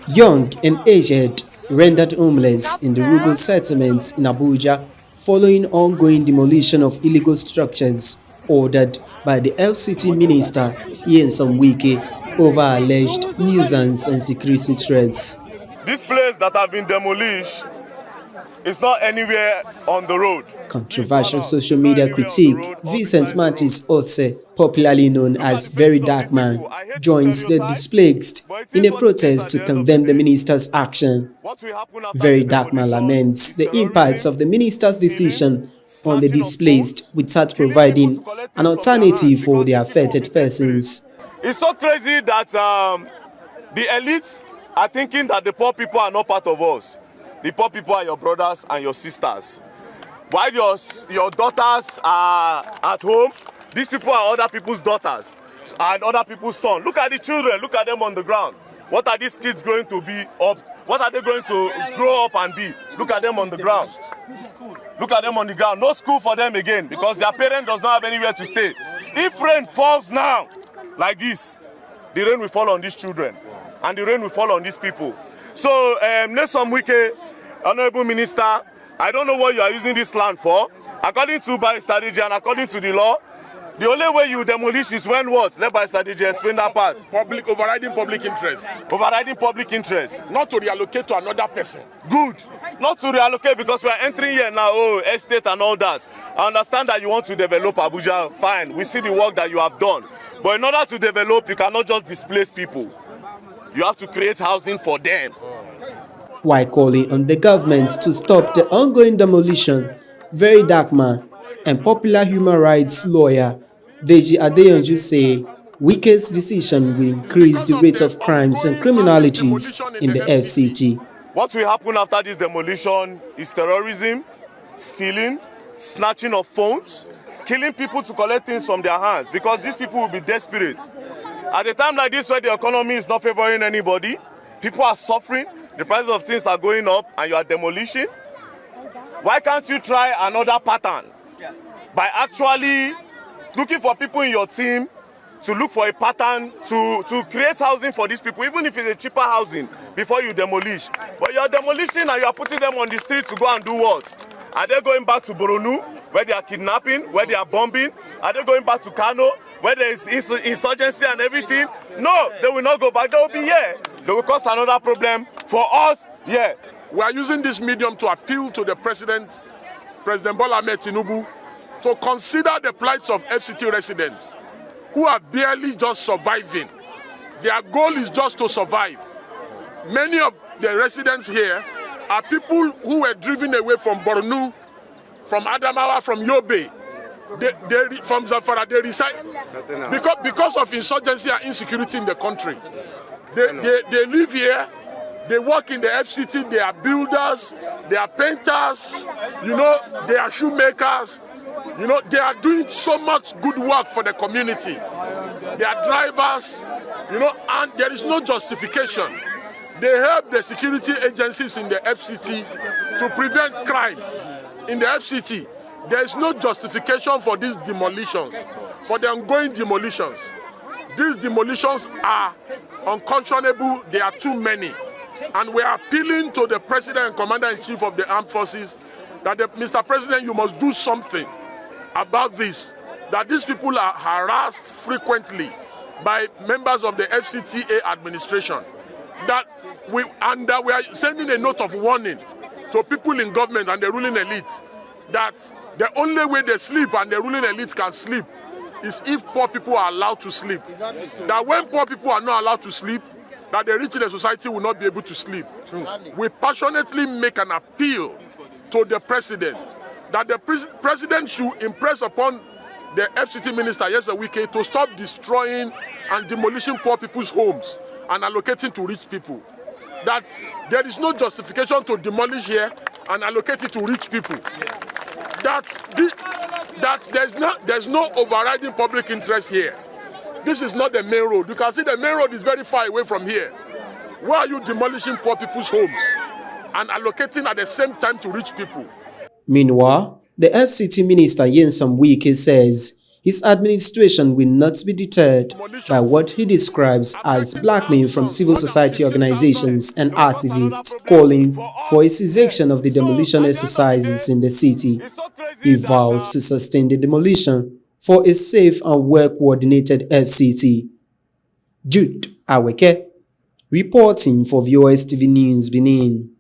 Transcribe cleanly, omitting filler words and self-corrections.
Young and aged rendered homeless in the rural settlements in Abuja following ongoing demolition of illegal structures ordered by the FCT Minister Nysome Wike over alleged nuisance and security threats. This place that have been demolished is not anywhere on the road. Controversial social media critic Vincent Mattis Otse, popularly known as Verydarkman, joins the displaced in a protest to condemn the minister's action. Verydarkman laments the impacts of the minister's decision on the displaced without providing an alternative for the affected persons. It's so crazy that the elites are thinking that the poor people are not part of us. The poor people are your brothers and your sisters. While your daughters are at home, these people are other people's daughters and other people's sons. Look at the children, look at them on the ground. What are these kids going to be up? What are they going to grow up and be? Look at them on the ground. Look at them on the ground. No school for them again because their parent does not have anywhere to stay. If rain falls now like this, the rain will fall on these children and the rain will fall on these people. So, Nysome Wike, Honorable Minister, I don't know what you are using this land for. According to Verydarkman and according to the law, the only way you demolish is when what? Let Verydarkman explain that part. Overriding public interest. Overriding public interest. Not to reallocate to another person. Good. Not to reallocate because we are entering here now, estate and all that. I understand that you want to develop Abuja, fine. We see the work that you have done. But in order to develop, you cannot just displace people. You have to create housing for them. While calling on the government to stop the ongoing demolition, Verydarkman and popular human rights lawyer Deji Adeyanju say Wike's decision will increase the rate of crimes and criminalities in the FCT. What will happen after this demolition is terrorism, stealing, snatching of phones, killing people to collect things from their hands because these people will be desperate. At a time like this where the economy is not favoring anybody, people are suffering, the prices of things are going up and you are demolishing. Why can't you try another pattern by actually looking for people in your team to look for a pattern to create housing for these people, even if it's a cheaper housing, before you demolish. But you are demolishing and you are putting them on the street to go and do what? Are they going back to Boronu, where they are kidnapping, where they are bombing? Are they going back to Kano, where there is insurgency and everything? No, they will not go back. They will be here. They will cause another problem for us here. We are using this medium to appeal to the President Bola Ahmed Tinubu, to consider the plights of FCT residents who are barely just surviving. Their goal is just to survive. Many of the residents here are people who were driven away from Borno, from Adamawa, from Yobe, from Zamfara. They reside because of insurgency and insecurity in the country. They live here. They work in the FCT. They are builders. They are painters. They are shoemakers. They are doing so much good work for the community. They are drivers. And there is no justification. They help the security agencies in the FCT to prevent crime. In the FCT, there is no justification for these demolitions, for the ongoing demolitions. These demolitions are unconscionable. They are too many. And we are appealing to the President and Commander-in-Chief of the Armed Forces that, Mr. President, you must do something about this, that these people are harassed frequently by members of the FCTA administration. That we are sending a note of warning to people in government and the ruling elite that the only way they sleep and the ruling elite can sleep is if poor people are allowed to sleep. That when poor people are not allowed to sleep, that the rich in the society will not be able to sleep. True. We passionately make an appeal to the President that the President should impress upon the FCT Minister Nysome Wike to stop destroying and demolishing poor people's homes and allocating to rich people. That there is no justification to demolish here and allocate it to rich people. That there's no overriding public interest here. This is not the main road. You can see the main road is very far away from here. Why are you demolishing poor people's homes and allocating at the same time to rich people? Meanwhile, the FCT Minister Nysome Wike says His administration will not be deterred by what he describes as blackmail from civil society organizations and activists calling for a cessation of the demolition exercises in the city. He vows to sustain the demolition for a safe and well-coordinated FCT. Jude Aweke, reporting for VOS TV News Benin.